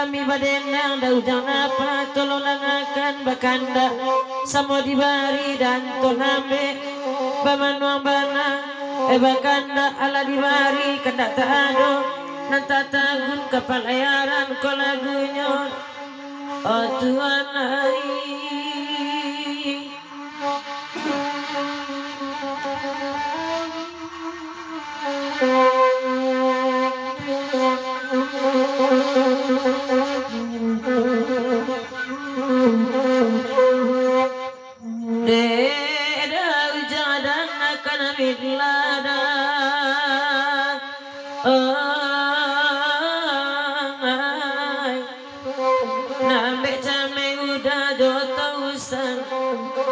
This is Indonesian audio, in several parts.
Kami badenang daujang apa tolonangakan bakanda samo dibari dan tonambe bamanuang bana bakanda ala dibari kendak taado nanta tagun kapalayaran ko lagunya oh Tuhan ai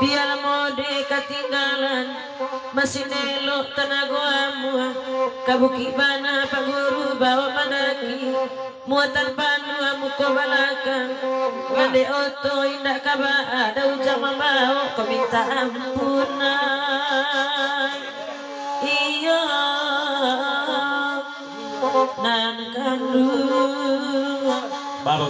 biar mode ketinggalan masih nelo tenagoamu kabuki bana pak guru bawa manaki muatan panua muko balakang mande oto indah kaba ada ujang membawa kau minta ampunan iya nan kandu baru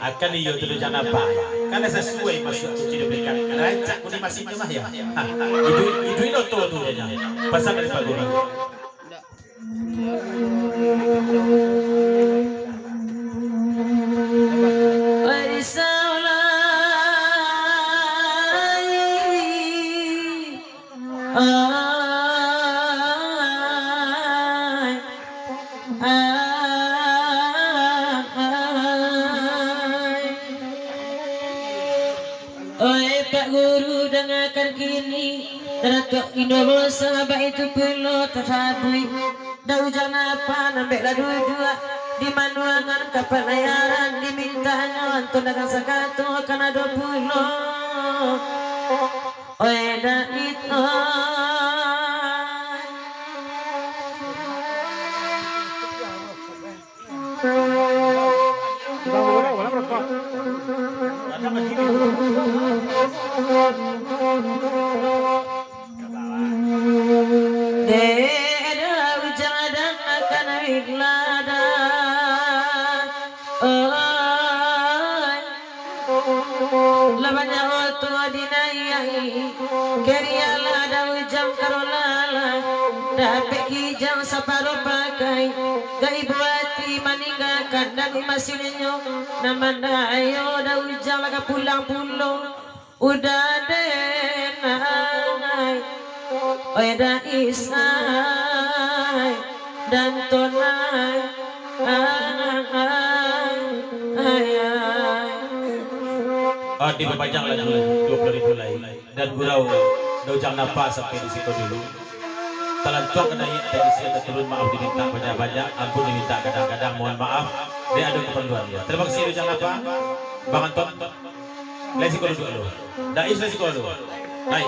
akan iyo dulu jangan apa karena sesuai masuk cuci diberikan rancak kuning masih mah ya itu itu tuh ya pasang dari Pak Guru Indonesia sahabat itu perlu terhabui daujang apa nambah dua di manuangan kapal layaran dimintanya untuk dagang sakato karena 20 eda itu labanya waktu adinayai keriala ada ujang karolala dapet kijang saparo pakai gai buati meninggalkan dan masihnya namanda ayo da ujang laga pulang udah denai oeda isai dan tonai di Pepajang lagi 20.000 lagi dan gurau daujang napa sampai di situ dulu telanjang kena dari sini turun maaf diminta banyak-banyak ampun diminta kadang-kadang mohon maaf dia ada keperluan ya terima kasih daujang napa Bang Anton lesiko dulu Dais lesiko dulu baik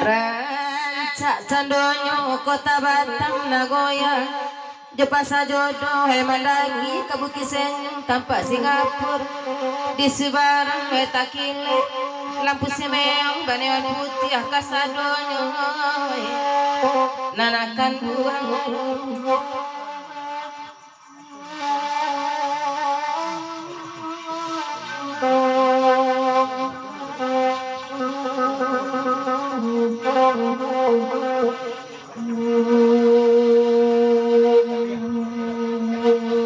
Rancak condonyo kota Batam Nagoya Jepasa jodoh Mandagi Kabuki Senyum tampak Singapura di Sebarang Metakile lampu semeong baneon putih kasadonyo nanakan buang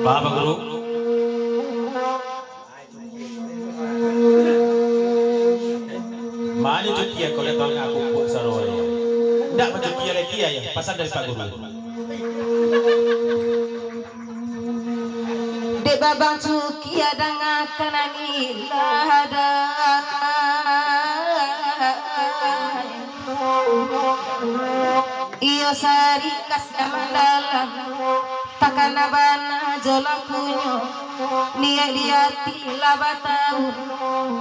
Bapak Guru. Mana cuci ya kalau tahu aku pun saroi. Tidak mencuci lagi ya, pasal dari Pak Guru. de babang cuki ada ngakanani lada iyo sari kasya mandalam takana bana jolang kunyo niya diati labatau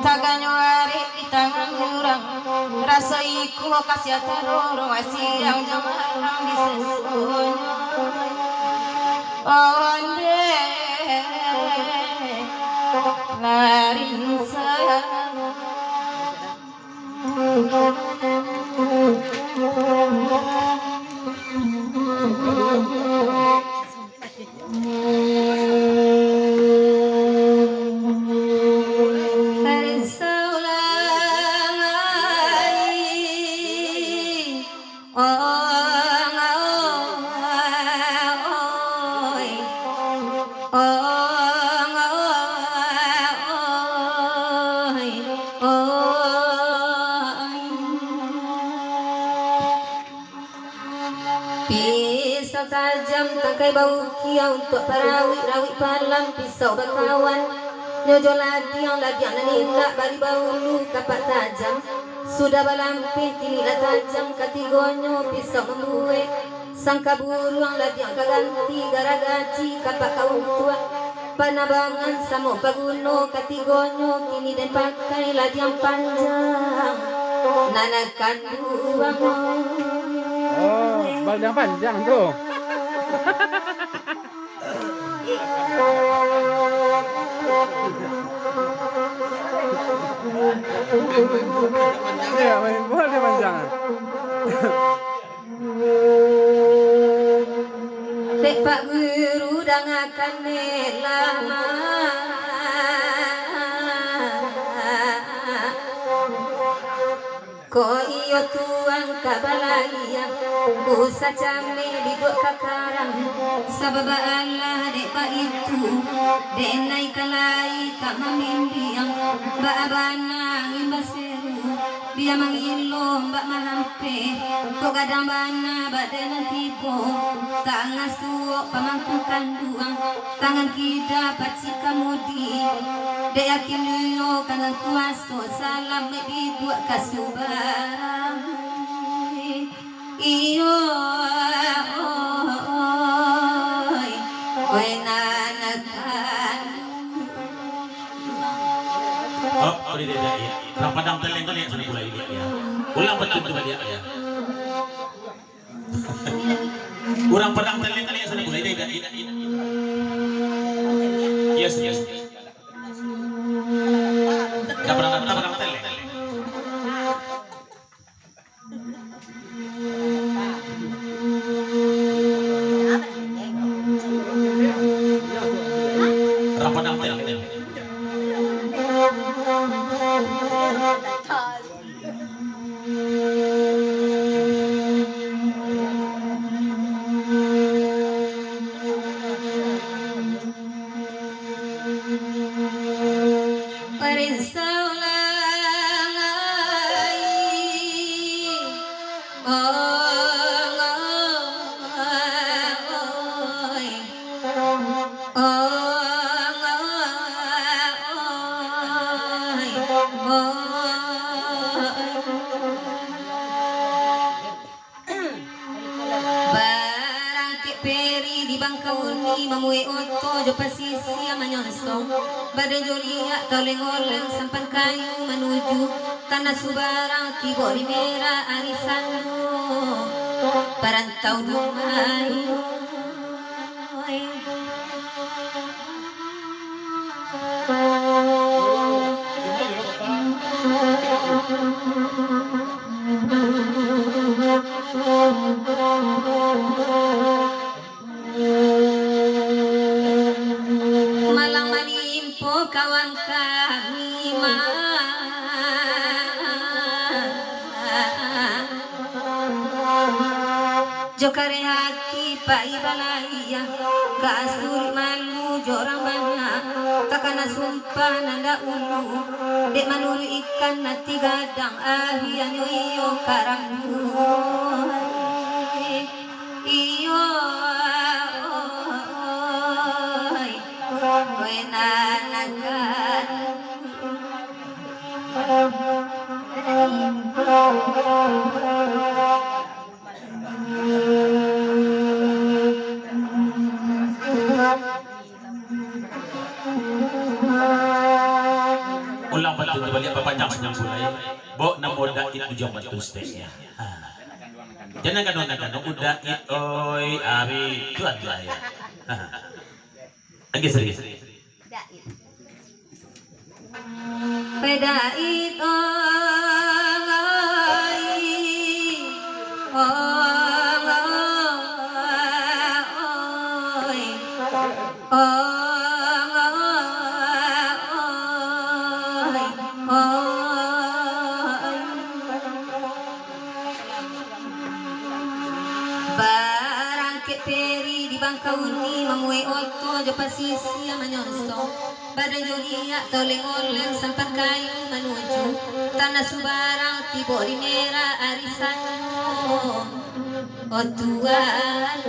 taganyo are di tangan murang rasa iku kasya taroro asiang jamalang di sesonyo onde larin sayang pisau tajam tangkai bau kia untuk parawit palam pisau berkawan nyojo ladiang nanilak bari bau lu kapak tajam sudah balampih tinilah tajam katigonyo pisau membuat sangka buruang ladiang kaganti garagaci kapak kau tua panabangan samo paguno katigonyo kini dan pakai ladiang panjang nanakan buang. Oh, baldang panjang tuh. Iya, main bola dia panjang. Dek Pak Guru dangakan lama ko iyo tuang kabalaya busa came biduk kakarang sababa Allah dek Pak itu dek nai kalai kak mamimbiang ba abana ngimbaseru dia mangilo mbak mahampe ko gadang bana badan tibo tangan suok pamangku kanduang tangan kita paci kamudi de yakin yo kanan kuaso salam mebi buat kasubarang iyo oi nanakan Oh, boleh dia ya. Orang Padang Teleng kan ya sudah mulai dia ya. Ulang betul coba dia ya. Orang Padang Teleng kan ya sudah mulai dia ya. Yes, yes. Padang Teleng. Orang Padang Teleng. di bangkauni mamue oto jo pasisi amanyonsong badai jolia toleng oleng sampan kayu menuju tanah Subarang Tibori merah arisanmu perantau dumai malang manimpo kawan kami jokare hati pai balaya kasuri malu jorang bana takana sumpah nanda ulu dek manuru ikan nati gadang ahianyo iyo karambu iyo wenanakan ulang batu di balik papanjang senyum sulai bo namo dait ujung batu stesnya jangan kan udah it oi abi tuan lah ya lagi serius pedait barang ke peri di bangkauni mamue oto jo pasisi amanyonsong badai jolia toleng oleng sampan kayu menuju tanah Subarang Tibori merah arisanmu oh Tuhan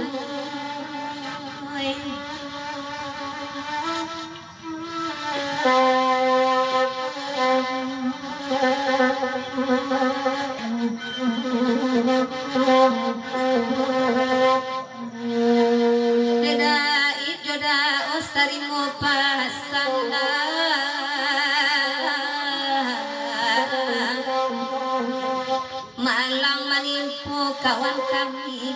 Dedait joda ostarimo pasanda malang manimpo kawan kami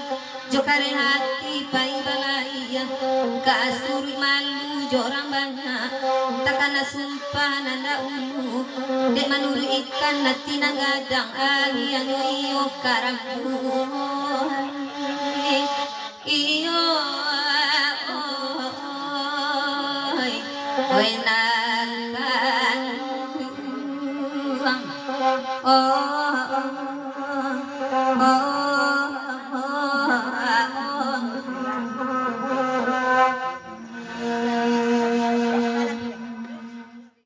jokare hati pai balaya kasuri malu jorang bana takana sumpah nanda ulu dek manuru ikan nati nagadang ahianyo iyo karambu iyo wenakan oh